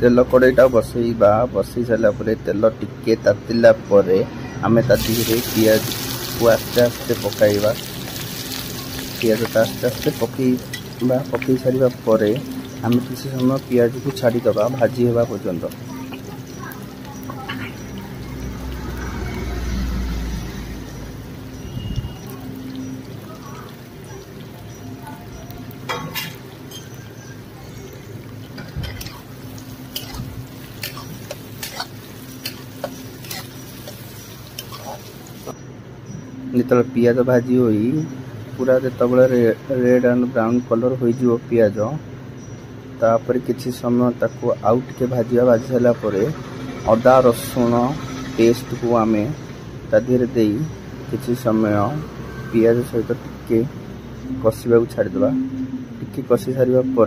तेल कड़ईटा बसैबा बसई सारा तेल टिके तातिला आमे तादिहरे पियाज को आस्ते आस्ते पकाइबा। पियाज आस्ते आस्ते पकई सारिबा परे आमे किसी समय पियाज को छाड़ी दबा भाजी हेबा पर्यंत। जिते पियाज भाजी होई पूरा जिते रेड एंड ब्राउन कलर हो पियाज तापर किसी समय ताको आउ टिके भाजी सारा अदा रसुण पेस्ट को आमे तादिहरे देई किसी समय पियाज सहित टिके कषिबा छाड़ीदबा। टिके कषि सारिबा